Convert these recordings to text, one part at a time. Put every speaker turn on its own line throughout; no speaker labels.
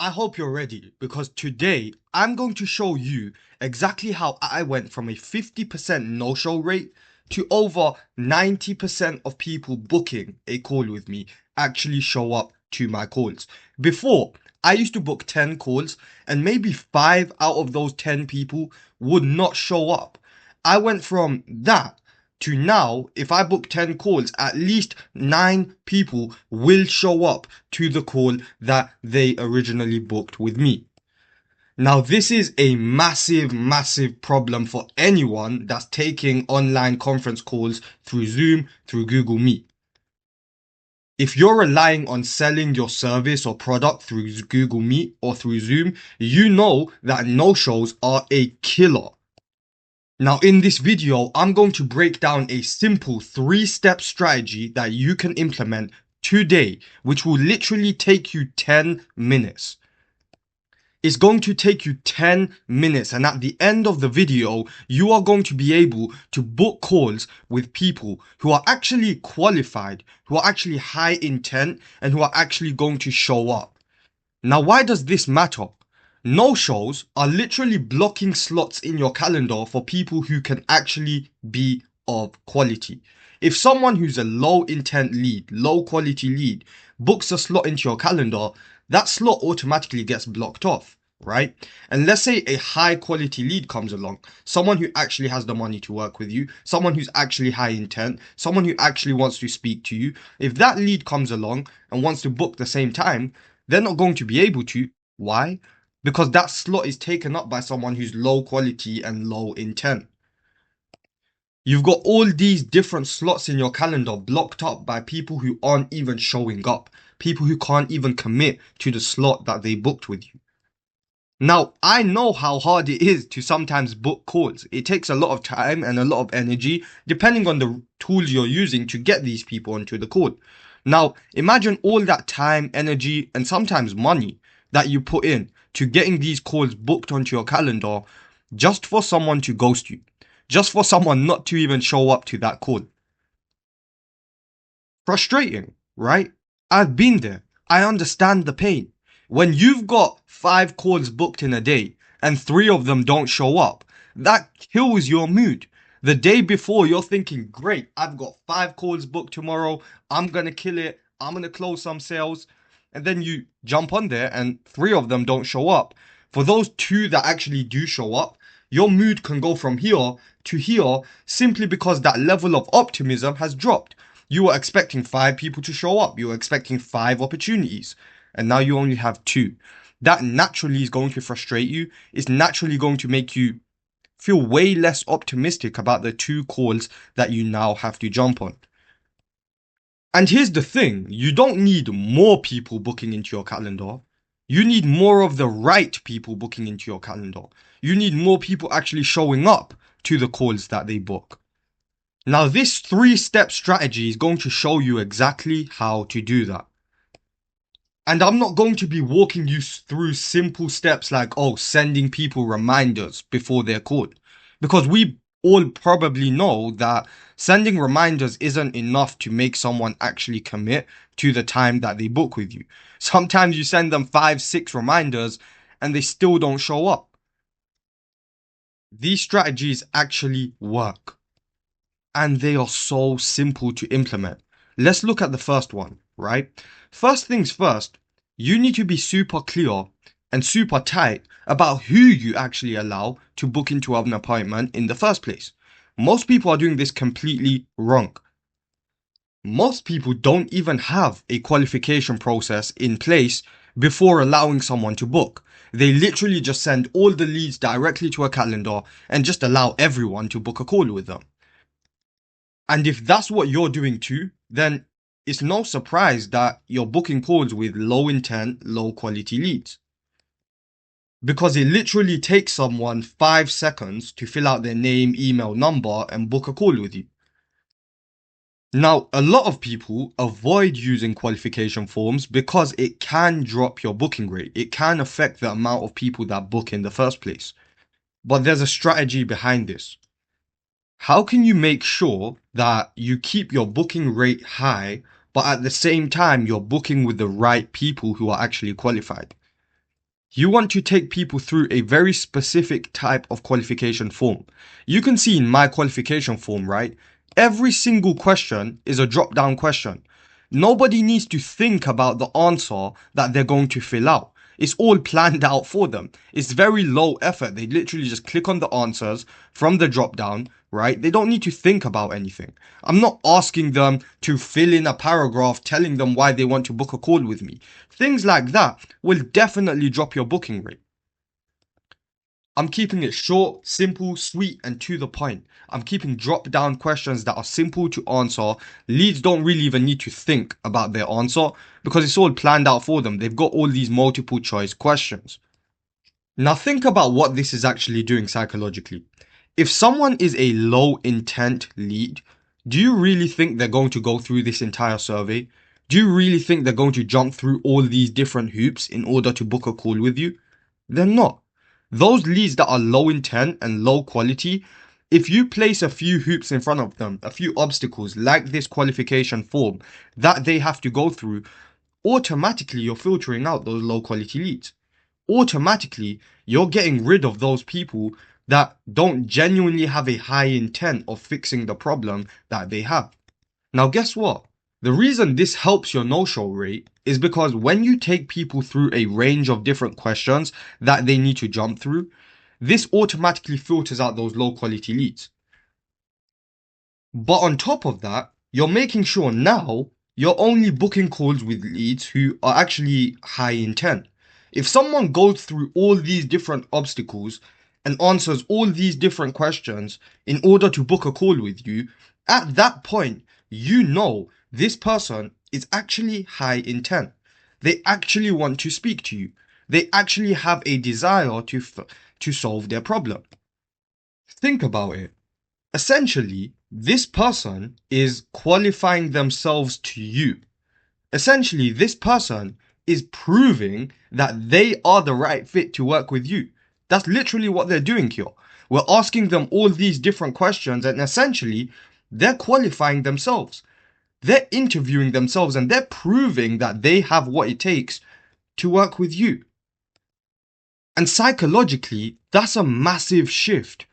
I hope you're ready because today I'm going to show you exactly how I went from a 50% no-show rate to over 90% of people booking a call with me actually show up to my calls. Before, I used to book 10 calls and maybe 5 out of those 10 people would not show up. I went from that to now, if I book 10 calls, at least 9 people will show up to the call that they originally booked with me. Now, this is a massive, massive problem for anyone that's taking online conference calls through Zoom, through Google Meet. If you're relying on selling your service or product through Google Meet or through Zoom, you know that no-shows are a killer. Now, in this video, I'm going to break down a simple 3-step strategy that you can implement today, which will literally take you 10 minutes. It's going to take you 10 minutes, and at the end of the video, you are going to be able to book calls with people who are actually qualified, who are actually high intent, and who are actually going to show up. Now, why does this matter? No-shows are literally blocking slots in your calendar for people who can actually be of quality. If someone who's a low intent lead, low quality lead, books a slot into your calendar, that slot automatically gets blocked off, right? And let's say a high quality lead comes along, someone who actually has the money to work with you, someone who's actually high intent, someone who actually wants to speak to you. If that lead comes along and wants to book the same time, they're not going to be able to. Why? Because that slot is taken up by someone who's low quality and low intent. You've got all these different slots in your calendar blocked up by people who aren't even showing up, people who can't even commit to the slot that they booked with you. Now, I know how hard it is to sometimes book calls. It takes a lot of time and a lot of energy, depending on the tools you're using to get these people onto the call. Now, imagine all that time, energy, and sometimes money that you put in to getting these calls booked onto your calendar just for someone to ghost you, just for someone not to even show up to that call. Frustrating, right? I've been there. I understand the pain. When you've got 5 calls booked in a day and 3 of them don't show up, that kills your mood. The day before, you're thinking, great, I've got 5 calls booked tomorrow. I'm going to kill it. I'm going to close some sales. And then you jump on there and 3 of them don't show up. For those 2 that actually do show up, your mood can go from here to here simply because that level of optimism has dropped. You were expecting 5 people to show up. You were expecting 5 opportunities. And now you only have 2. That naturally is going to frustrate you. It's naturally going to make you feel way less optimistic about the 2 calls that you now have to jump on. And here's the thing, you don't need more people booking into your calendar. You need more of the right people booking into your calendar. You need more people actually showing up to the calls that they book. Now, this 3-step strategy is going to show you exactly how to do that. And I'm not going to be walking you through simple steps like, sending people reminders before their call. Because we all probably know that sending reminders isn't enough to make someone actually commit to the time that they book with you. Sometimes you send them 5, 6 reminders and they still don't show up. These strategies actually work. And they are so simple to implement. Let's look at the first one, right? First things first, you need to be super clear and super tight about who you actually allow to book into an appointment in the first place. Most people are doing this completely wrong. Most people don't even have a qualification process in place before allowing someone to book. They literally just send all the leads directly to a calendar and just allow everyone to book a call with them. And if that's what you're doing too, then it's no surprise that you're booking calls with low intent, low quality leads. Because it literally takes someone 5 seconds to fill out their name, email, number, and book a call with you. Now, a lot of people avoid using qualification forms because it can drop your booking rate. It can affect the amount of people that book in the first place. But there's a strategy behind this. How can you make sure that you keep your booking rate high, but at the same time, you're booking with the right people who are actually qualified? You want to take people through a very specific type of qualification form. You can see in my qualification form, right? Every single question is a drop down question. Nobody needs to think about the answer that they're going to fill out. It's all planned out for them. It's very low effort. They literally just click on the answers from the drop down, right? They don't need to think about anything. I'm not asking them to fill in a paragraph telling them why they want to book a call with me. Things like that will definitely drop your booking rate. I'm keeping it short, simple, sweet, and to the point. I'm keeping drop down questions that are simple to answer. Leads don't really even need to think about their answer because it's all planned out for them. They've got all these multiple choice questions. Now think about what this is actually doing psychologically. If someone is a low intent lead, do you really think they're going to go through this entire survey? Do you really think they're going to jump through all these different hoops in order to book a call with you? They're not. Those leads that are low intent and low quality, if you place a few hoops in front of them, a few obstacles like this qualification form that they have to go through, automatically you're filtering out those low quality leads. Automatically, you're getting rid of those people that don't genuinely have a high intent of fixing the problem that they have. Now, guess what? The reason this helps your no-show rate is because when you take people through a range of different questions that they need to jump through, this automatically filters out those low quality leads. But on top of that, you're making sure now you're only booking calls with leads who are actually high intent. If someone goes through all these different obstacles and answers all these different questions in order to book a call with you, at that point, you know this person is actually high intent. They actually want to speak to you. They actually have a desire to solve their problem. Think about it. Essentially, this person is qualifying themselves to you. Essentially, this person is proving that they are the right fit to work with you. That's literally what they're doing here. We're asking them all these different questions, and essentially, they're qualifying themselves. They're interviewing themselves and they're proving that they have what it takes to work with you. And psychologically, that's a massive shift.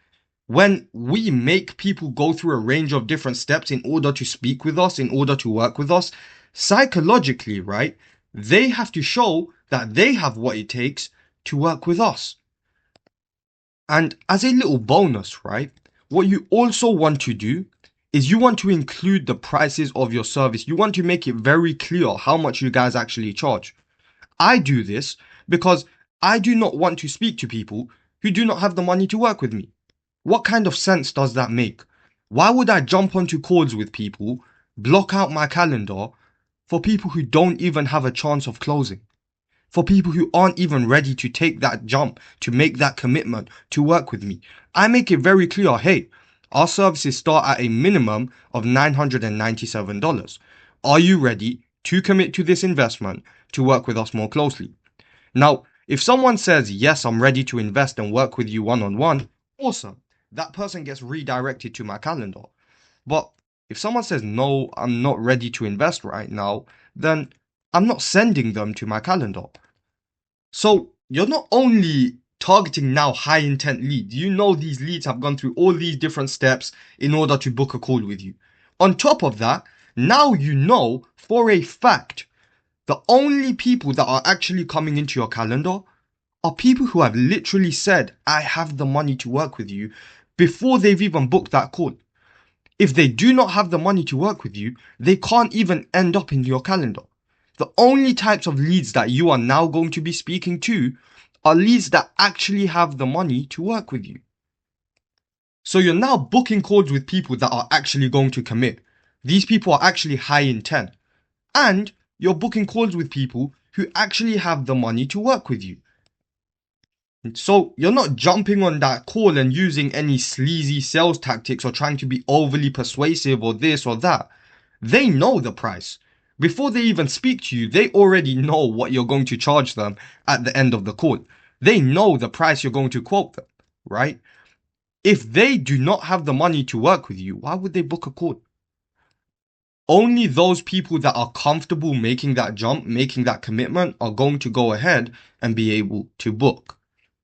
When we make people go through a range of different steps in order to speak with us, in order to work with us, psychologically, right, they have to show that they have what it takes to work with us. And as a little bonus, right, what you also want to do is you want to include the prices of your service. You want to make it very clear how much you guys actually charge. I do this because I do not want to speak to people who do not have the money to work with me. What kind of sense does that make? Why would I jump onto calls with people, block out my calendar for people who don't even have a chance of closing? For people who aren't even ready to take that jump, to make that commitment, to work with me? I make it very clear, hey, our services start at a minimum of $997. Are you ready to commit to this investment to work with us more closely? Now, if someone says, yes, I'm ready to invest and work with you one-on-one, awesome. That person gets redirected to my calendar. But if someone says, no, I'm not ready to invest right now, then I'm not sending them to my calendar. So you're not only targeting now high intent leads. You know these leads have gone through all these different steps in order to book a call with you. On top of that, now you know for a fact the only people that are actually coming into your calendar are people who have literally said, I have the money to work with you before they've even booked that call. If they do not have the money to work with you, they can't even end up in your calendar. The only types of leads that you are now going to be speaking to are leads that actually have the money to work with you. So you're now booking calls with people that are actually going to commit. These people are actually high intent. And you're booking calls with people who actually have the money to work with you. So you're not jumping on that call and using any sleazy sales tactics or trying to be overly persuasive or this or that. They know the price. Before they even speak to you, they already know what you're going to charge them at the end of the call. They know the price you're going to quote them, right? If they do not have the money to work with you, why would they book a call? only those people that are comfortable making that jump, making that commitment, are going to go ahead and be able to book.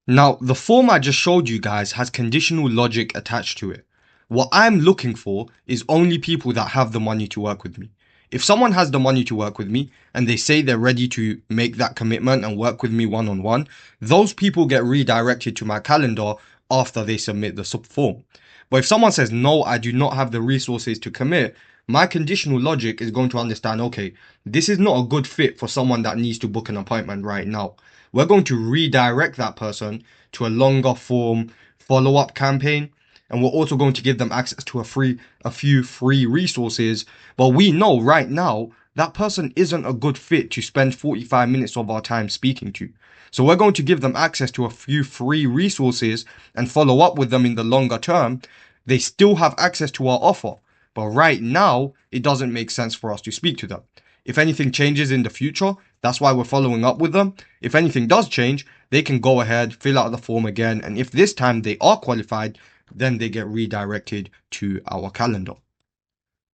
Now, the form I just showed you guys has conditional logic attached to it. What I'm looking for is only people that have the money to work with me. If someone has the money to work with me and they say they're ready to make that commitment and work with me one-on-one, those people get redirected to my calendar after they submit the form. But if someone says, no, I do not have the resources to commit, my conditional logic is going to understand, okay, this is not a good fit for someone that needs to book an appointment right now. We're going to redirect that person to a longer form follow-up campaign. And we're also going to give them access to a few free resources. But we know right now that person isn't a good fit to spend 45 minutes of our time speaking to. So we're going to give them access to a few free resources and follow up with them in the longer term. They still have access to our offer. But right now, it doesn't make sense for us to speak to them. If anything changes in the future, that's why we're following up with them. If anything does change, they can go ahead, fill out the form again. And if this time they are qualified, then they get redirected to our calendar.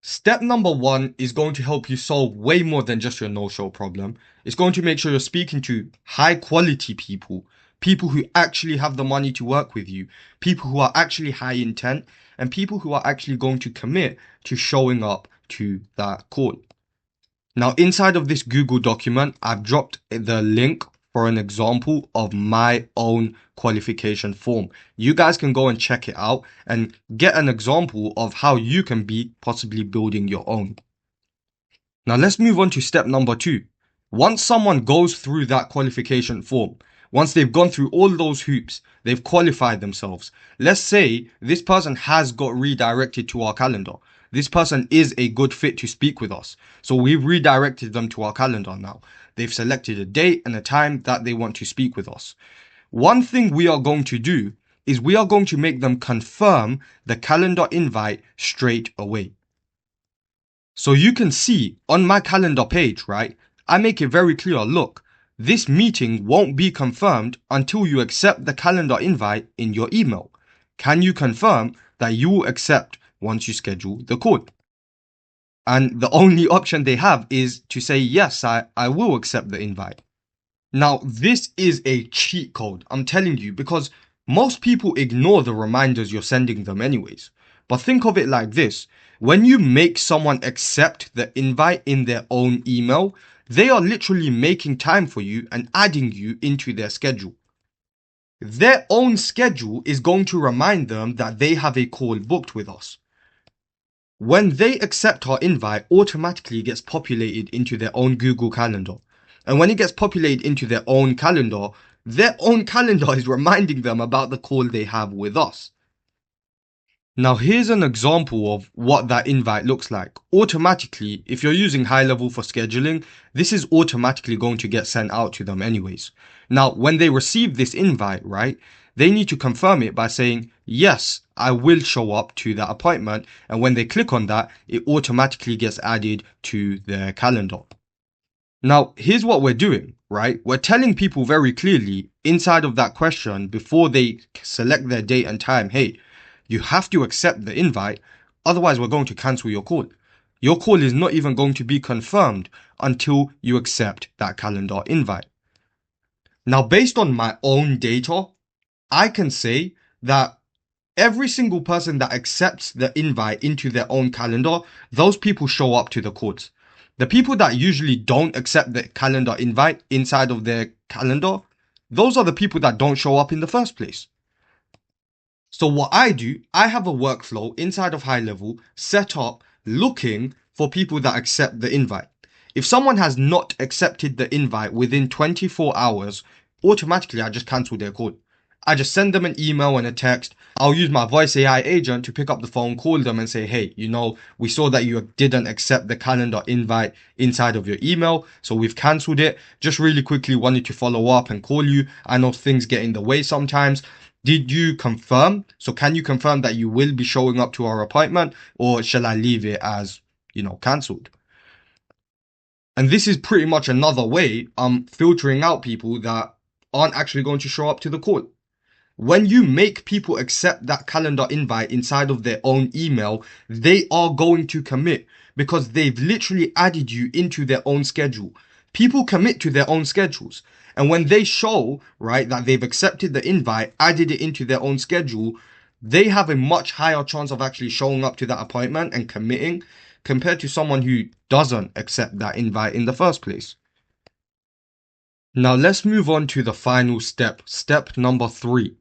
Step number 1 is going to help you solve way more than just your no-show problem. It's going to make sure you're speaking to high quality people, people who actually have the money to work with you, people who are actually high intent, and people who are actually going to commit to showing up to that call. Now, inside of this Google document, I've dropped the link for an example of my own qualification form. You guys can go and check it out and get an example of how you can be possibly building your own. Now, let's move on to step number 2. Once someone goes through that qualification form, once they've gone through all those hoops, they've qualified themselves. Let's say this person has got redirected to our calendar. This person is a good fit to speak with us. So we've redirected them to our calendar now. They've selected a date and a time that they want to speak with us. One thing we are going to do is we are going to make them confirm the calendar invite straight away. So you can see on my calendar page, right? I make it very clear, look, this meeting won't be confirmed until you accept the calendar invite in your email. Can you confirm that you will accept once you schedule the call? And the only option they have is to say, yes, I will accept the invite. Now, this is a cheat code, I'm telling you, because most people ignore the reminders you're sending them anyways. But think of it like this. When you make someone accept the invite in their own email, they are literally making time for you and adding you into their schedule. Their own schedule is going to remind them that they have a call booked with us. When they accept our invite, automatically gets populated into their own Google Calendar. And when it gets populated into their own calendar is reminding them about the call they have with us. Now, here's an example of what that invite looks like. Automatically, if you're using high level for scheduling, this is automatically going to get sent out to them anyways. Now, when they receive this invite, right, they need to confirm it by saying, yes, I will show up to that appointment. And when they click on that, it automatically gets added to their calendar. Now, here's what we're doing, right? We're telling people very clearly inside of that question before they select their date and time, hey, you have to accept the invite, otherwise we're going to cancel your call. Your call is not even going to be confirmed until you accept that calendar invite. Now, based on my own data, I can say that every single person that accepts the invite into their own calendar, those people show up to the calls. The people that usually don't accept the calendar invite inside of their calendar, those are the people that don't show up in the first place. So what I do, I have a workflow inside of high level set up looking for people that accept the invite. If someone has not accepted the invite within 24 hours, automatically I just cancel their call. I just send them an email and a text. I'll use my voice AI agent to pick up the phone, call them and say, hey, we saw that you didn't accept the calendar invite inside of your email, so we've cancelled it. Just really quickly wanted to follow up and call you. I know things get in the way sometimes. Did you confirm? So can you confirm that you will be showing up to our appointment, or shall I leave it as, cancelled? And this is pretty much another way I'm filtering out people that aren't actually going to show up to the call. When you make people accept that calendar invite inside of their own email, they are going to commit because they've literally added you into their own schedule. People commit to their own schedules. And when they show, right, that they've accepted the invite, added it into their own schedule, they have a much higher chance of actually showing up to that appointment and committing compared to someone who doesn't accept that invite in the first place. Now let's move on to the final step, step number 3.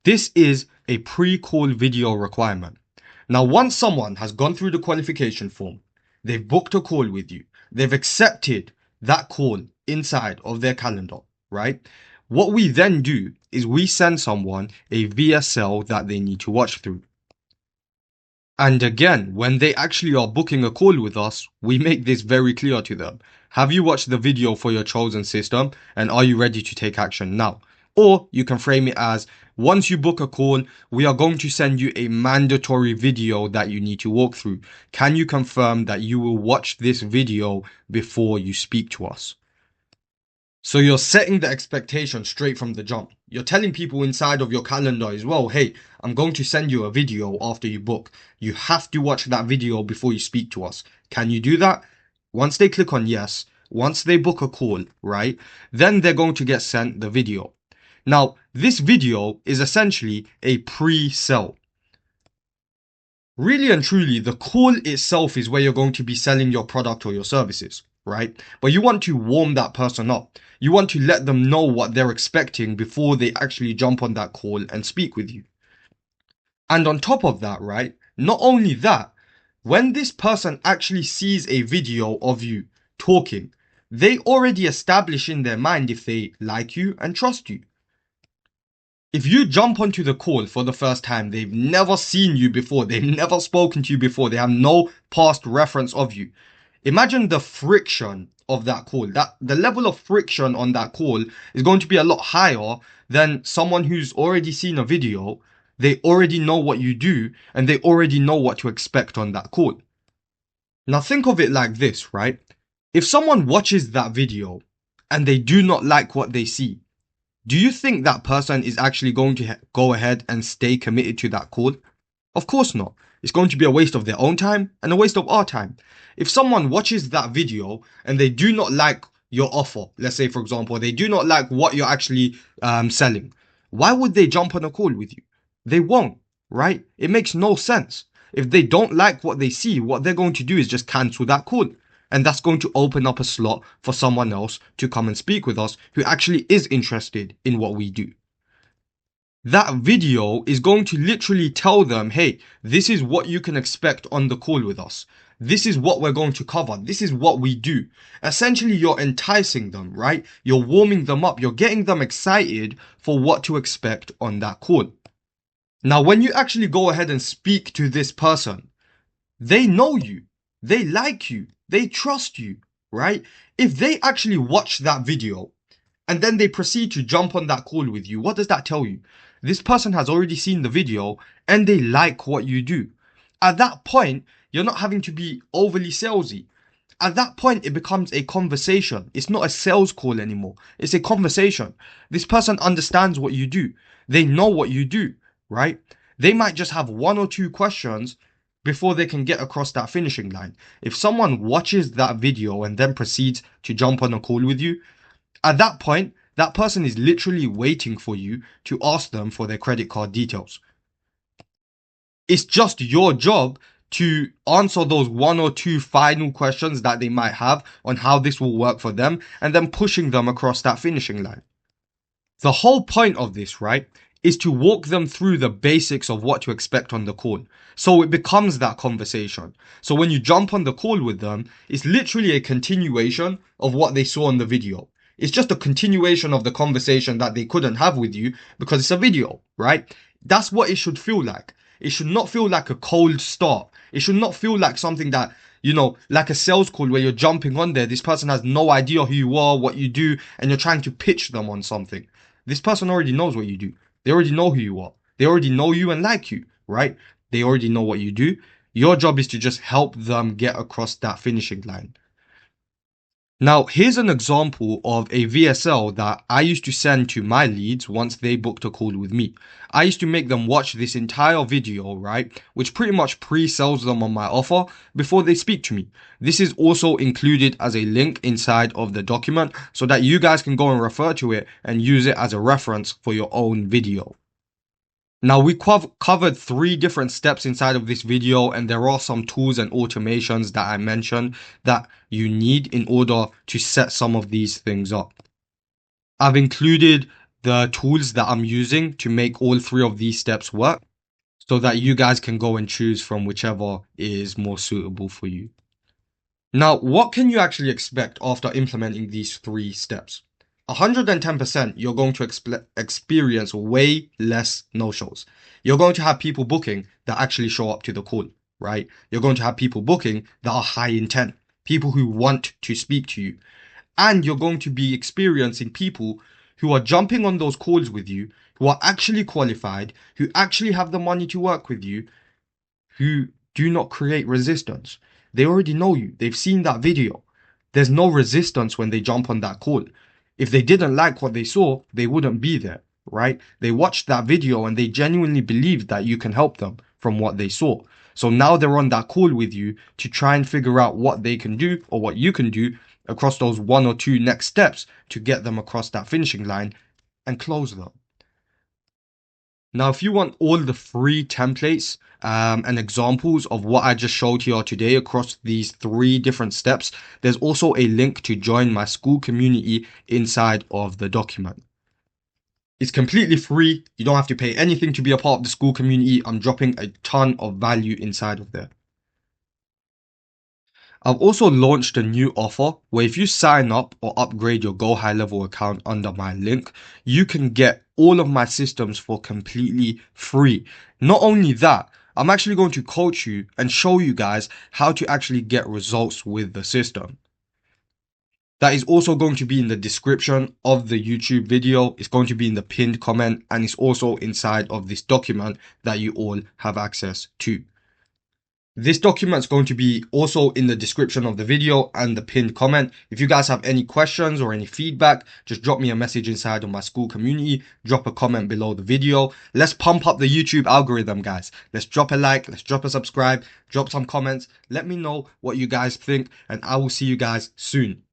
This is a pre-call video requirement. Now, once someone has gone through the qualification form, they've booked a call with you, they've accepted that call inside of their calendar, right? What we then do is we send someone a VSL that they need to watch through. And again, when they actually are booking a call with us, we make this very clear to them. Have you watched the video for your chosen system, and are you ready to take action now? Or you can frame it as, once you book a call, we are going to send you a mandatory video that you need to walk through. Can you confirm that you will watch this video before you speak to us? So you're setting the expectation straight from the jump. You're telling people inside of your calendar as well, hey, I'm going to send you a video after you book. You have to watch that video before you speak to us. Can you do that? Once they click on yes, once they book a call, right, then they're going to get sent the video. Now, this video is essentially a pre-sell. Really and truly, the call itself is where you're going to be selling your product or your services, right? But you want to warm that person up. You want to let them know what they're expecting before they actually jump on that call and speak with you. And on top of that, right, not only that, when this person actually sees a video of you talking, they already establish in their mind if they like you and trust you. If you jump onto the call for the first time, they've never seen you before, they've never spoken to you before, they have no past reference of you. Imagine the friction of that call. The level of friction on that call is going to be a lot higher than someone who's already seen a video. They already know what you do and they already know what to expect on that call. Now think of it like this, right? If someone watches that video and they do not like what they see, do you think that person is actually going to go ahead and stay committed to that call? Of course not. It's going to be a waste of their own time and a waste of our time. If someone watches that video and they do not like your offer, let's say for example, they do not like what you're actually selling, why would they jump on a call with you? They won't, right? It makes no sense. If they don't like what they see, what they're going to do is just cancel that call. And that's going to open up a slot for someone else to come and speak with us who actually is interested in what we do. That video is going to literally tell them, hey, this is what you can expect on the call with us. This is what we're going to cover. This is what we do. Essentially, you're enticing them, right? You're warming them up. You're getting them excited for what to expect on that call. Now, when you actually go ahead and speak to this person, they know you. They like you. They trust you, right? If they actually watch that video and then they proceed to jump on that call with you, what does that tell you? This person has already seen the video and they like what you do. At that point, you're not having to be overly salesy. At that point, it becomes a conversation. It's not a sales call anymore. It's a conversation. This person understands what you do. They know what you do, right? They might just have one or two questions before they can get across that finishing line. If someone watches that video and then proceeds to jump on a call with you, at that point, that person is literally waiting for you to ask them for their credit card details. It's just your job to answer those one or two final questions that they might have on how this will work for them and then pushing them across that finishing line. The whole point of this, right, is to walk them through the basics of what to expect on the call. So it becomes that conversation. So when you jump on the call with them, it's literally a continuation of what they saw in the video. It's just a continuation of the conversation that they couldn't have with you because it's a video, right? That's what it should feel like. It should not feel like a cold start. It should not feel like something that, like a sales call where you're jumping on there. This person has no idea who you are, what you do, and you're trying to pitch them on something. This person already knows what you do. They already know who you are. They already know you and like you, right? They already know what you do. Your job is to just help them get across that finishing line. Now, here's an example of a VSL that I used to send to my leads once they booked a call with me. I used to make them watch this entire video, right? Which pretty much pre-sells them on my offer before they speak to me. This is also included as a link inside of the document so that you guys can go and refer to it and use it as a reference for your own video. Now we covered 3 different steps inside of this video, and there are some tools and automations that I mentioned that you need in order to set some of these things up. I've included the tools that I'm using to make all 3 of these steps work so that you guys can go and choose from whichever is more suitable for you. Now, what can you actually expect after implementing these 3 steps? 110% you're going to experience way less no-shows. You're going to have people booking that actually show up to the call, right? You're going to have people booking that are high intent, people who want to speak to you. And you're going to be experiencing people who are jumping on those calls with you, who are actually qualified, who actually have the money to work with you, who do not create resistance. They already know you. They've seen that video. There's no resistance when they jump on that call. If they didn't like what they saw, they wouldn't be there, right? They watched that video and they genuinely believed that you can help them from what they saw. So now they're on that call with you to try and figure out what they can do or what you can do across those 1 or 2 next steps to get them across that finishing line and close them. Now, if you want all the free templates and examples of what I just showed here today across these 3 different steps, there's also a link to join my school community inside of the document. It's completely free. You don't have to pay anything to be a part of the school community. I'm dropping a ton of value inside of there. I've also launched a new offer where if you sign up or upgrade your Go High Level account under my link, you can get all of my systems for completely free. Not only that, I'm actually going to coach you and show you guys how to actually get results with the system. That is also going to be in the description of the YouTube video. It's going to be in the pinned comment, and it's also inside of this document that you all have access to. This document is going to be also in the description of the video and the pinned comment. If you guys have any questions or any feedback, just drop me a message inside of my school community. Drop a comment below the video. Let's pump up the YouTube algorithm, guys. Let's drop a like. Let's drop a subscribe. Drop some comments. Let me know what you guys think, and I will see you guys soon.